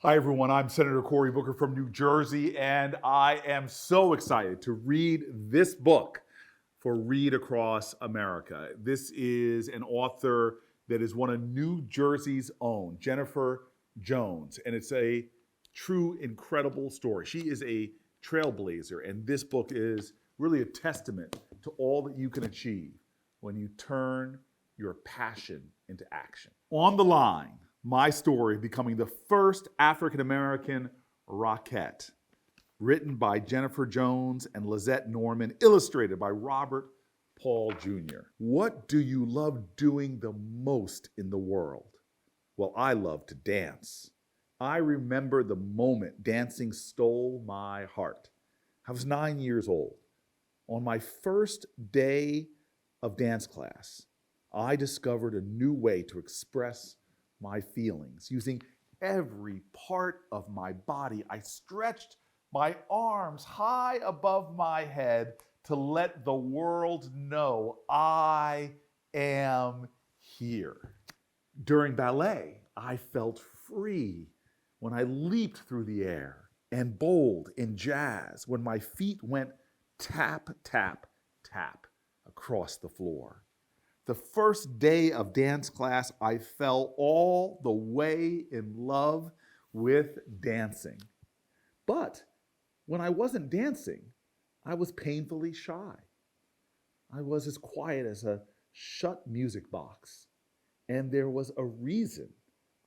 Hi, everyone. I'm Senator Cory Booker from New Jersey, and I am so excited to read this book for Read Across America. This is an author that is one of New Jersey's own, Jennifer Jones, and it's a true incredible story. She is a trailblazer, and this book is really a testament to all that you can achieve when you turn your passion into action. On the line, my story of becoming the first African American Rockette, written by Jennifer Jones and Lissette Norman, illustrated by Robert Paul Jr. What do you love doing the most in the world? Well, I love to dance. I remember the moment dancing stole my heart. I was 9 years old. On my first day of dance class, I discovered a new way to express my feelings. Using every part of my body, I stretched my arms high above my head to let the world know I am here. During ballet, I felt free when I leaped through the air, and bold in jazz when my feet went tap, tap, tap across the floor. The first day of dance class, I fell all the way in love with dancing. But when I wasn't dancing, I was painfully shy. I was as quiet as a shut music box. And there was a reason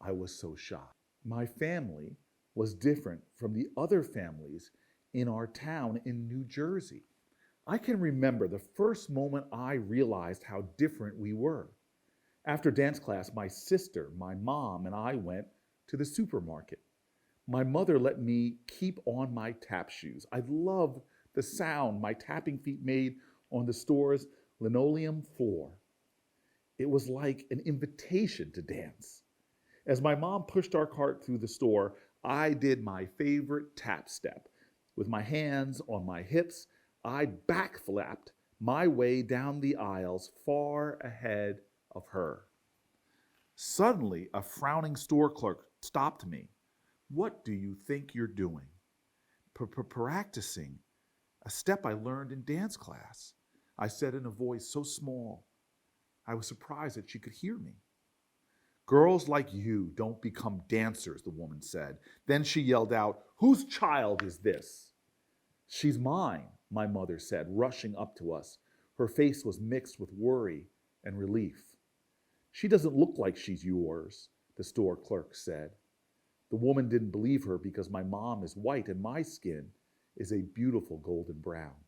I was so shy. My family was different from the other families in our town in New Jersey. I can remember the first moment I realized how different we were. After dance class, my sister, my mom, and I went to the supermarket. My mother let me keep on my tap shoes. I loved the sound my tapping feet made on the store's linoleum floor. It was like an invitation to dance. As my mom pushed our cart through the store, I did my favorite tap step. With my hands on my hips, I backflapped my way down the aisles far ahead of her. Suddenly, a frowning store clerk stopped me. "What do you think you're doing?" "Practicing a step I learned in dance class," I said in a voice so small I was surprised that she could hear me. "Girls like you don't become dancers," the woman said. Then she yelled out, "Whose child is this?" "She's mine," my mother said, rushing up to us. Her face was mixed with worry and relief. "She doesn't look like she's yours," the store clerk said. The woman didn't believe her because my mom is white and my skin is a beautiful golden brown.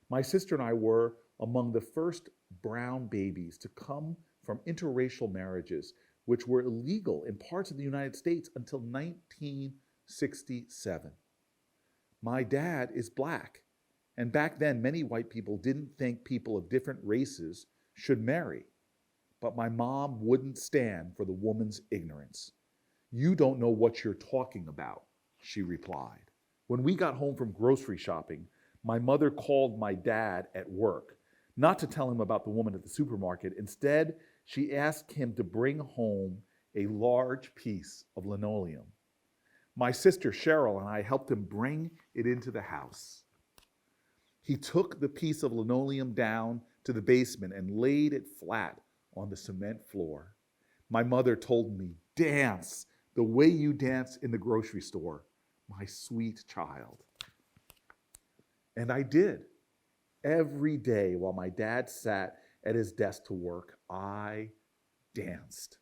My sister and I were among the first brown babies to come from interracial marriages, which were illegal in parts of the United States until 1967. My dad is black, and back then many white people didn't think people of different races should marry. But my mom wouldn't stand for the woman's ignorance. "You don't know what you're talking about," she replied. When we got home from grocery shopping, my mother called my dad at work, not to tell him about the woman at the supermarket. Instead, she asked him to bring home a large piece of linoleum. My sister Cheryl and I helped him bring it into the house. He took the piece of linoleum down to the basement and laid it flat on the cement floor. My mother told me, "Dance the way you dance in the grocery store, my sweet child." And I did. Every day while my dad sat at his desk to work, I danced.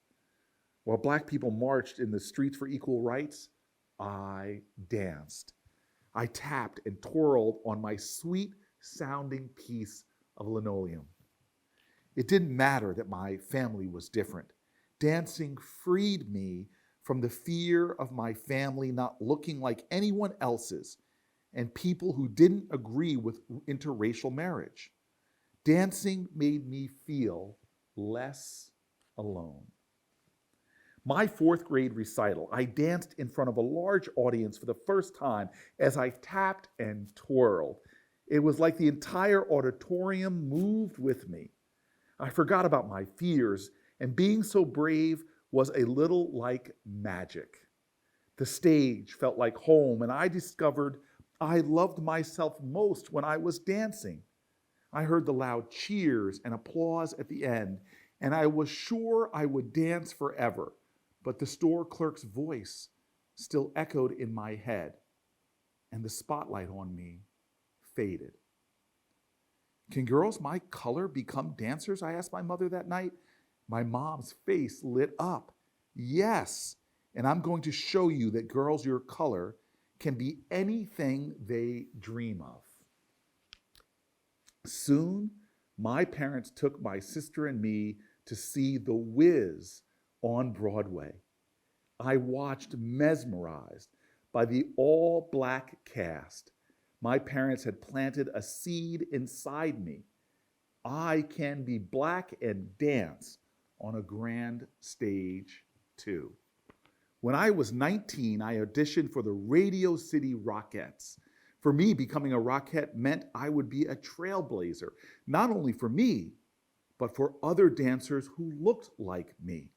While black people marched in the streets for equal rights, I danced. I tapped and twirled on my sweet sounding piece of linoleum. It didn't matter that my family was different. Dancing freed me from the fear of my family not looking like anyone else's and people who didn't agree with interracial marriage. Dancing made me feel less alone. My fourth grade recital, I danced in front of a large audience for the first time as I tapped and twirled. It was like the entire auditorium moved with me. I forgot about my fears, and being so brave was a little like magic. The stage felt like home, and I discovered I loved myself most when I was dancing. I heard the loud cheers and applause at the end, and I was sure I would dance forever, but the store clerk's voice still echoed in my head, and the spotlight on me faded. Can girls my color become dancers? I asked my mother that night. My mom's face lit up. Yes, and I'm going to show you that girls your color can be anything they dream of. Soon, my parents took my sister and me to see The Wiz on Broadway. I watched mesmerized by the all-black cast. My parents had planted a seed inside me. I can be black and dance on a grand stage too. When I was 19, I auditioned for the Radio City Rockettes. For me, becoming a Rockette meant I would be a trailblazer, not only for me, but for other dancers who looked like me.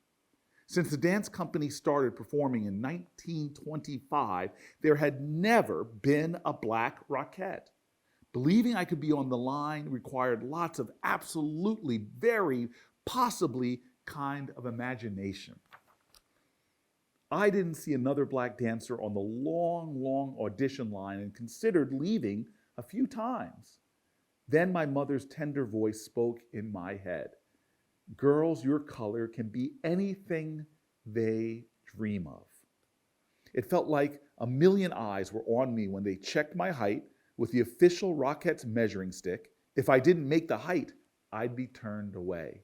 Since the dance company started performing in 1925, there had never been a black Rockette. Believing I could be on the line required lots of absolutely, very possibly kind of imagination. I didn't see another black dancer on the long audition line and considered leaving a few times. Then my mother's tender voice spoke in my head. Girls your color can be anything they dream of. It felt like a million eyes were on me when they checked my height with the official Rockette's measuring stick. If I didn't make the height, I'd be turned away.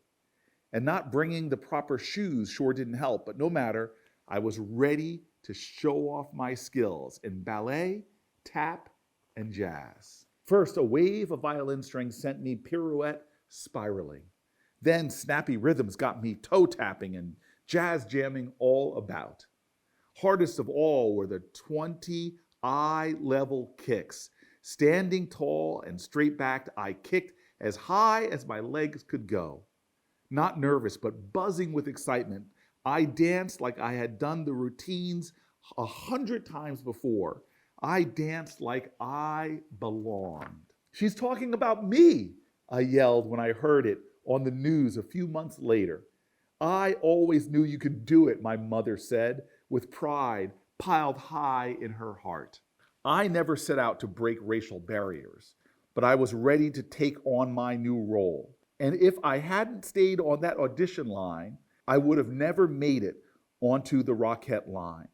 And not bringing the proper shoes sure didn't help, but no matter, I was ready to show off my skills in ballet, tap, and jazz. First, a wave of violin strings sent me pirouette spiraling. Then snappy rhythms got me toe tapping and jazz jamming all about. Hardest of all were the 20 eye-level kicks. Standing tall and straight-backed, I kicked as high as my legs could go. Not nervous, but buzzing with excitement, I danced like I had done the routines 100 times before. I danced like I belonged. She's talking about me, I yelled when I heard it on the news a few months later. I always knew you could do it, my mother said, with pride piled high in her heart. I never set out to break racial barriers, but I was ready to take on my new role. And if I hadn't stayed on that audition line, I would have never made it onto the Rockette line.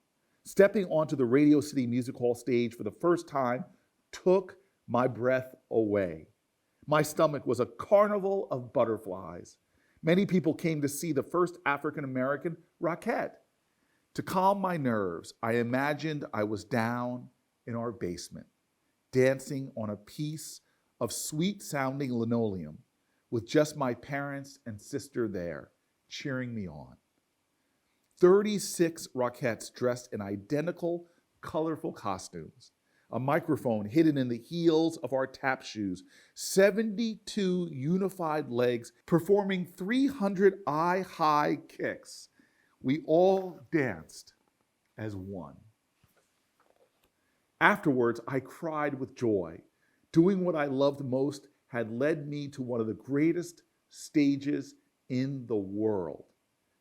Stepping onto the Radio City Music Hall stage for the first time took my breath away. My stomach was a carnival of butterflies. Many people came to see the first African-American Rockette. To calm my nerves, I imagined I was down in our basement, dancing on a piece of sweet-sounding linoleum with just my parents and sister there, cheering me on. 36 Rockettes dressed in identical, colorful costumes, a microphone hidden in the heels of our tap shoes, 72 unified legs performing 300 eye-high kicks. We all danced as one. Afterwards, I cried with joy. Doing what I loved most had led me to one of the greatest stages in the world.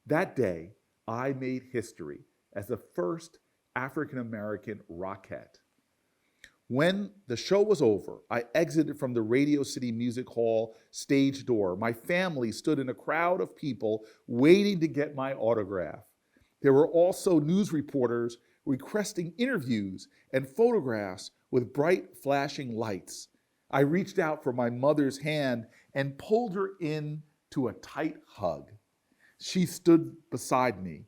That day, I made history as the first African-American Rockette. When the show was over, I exited from the Radio City Music Hall stage door. My family stood in a crowd of people waiting to get my autograph. There were also news reporters requesting interviews and photographs with bright flashing lights. I reached out for my mother's hand and pulled her into a tight hug. She stood beside me,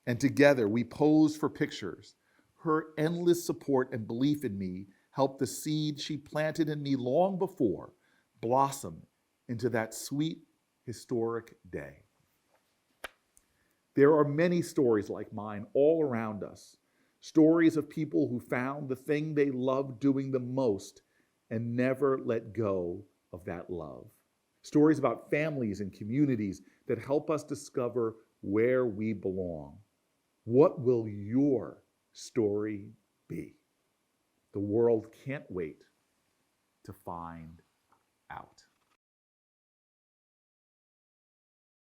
and together we posed for pictures. Her endless support and belief in me helped the seed she planted in me long before blossom into that sweet, historic day. There are many stories like mine all around us, stories of people who found the thing they loved doing the most and never let go of that love. Stories about families and communities that help us discover where we belong. What will your Story B. The world can't wait to find out.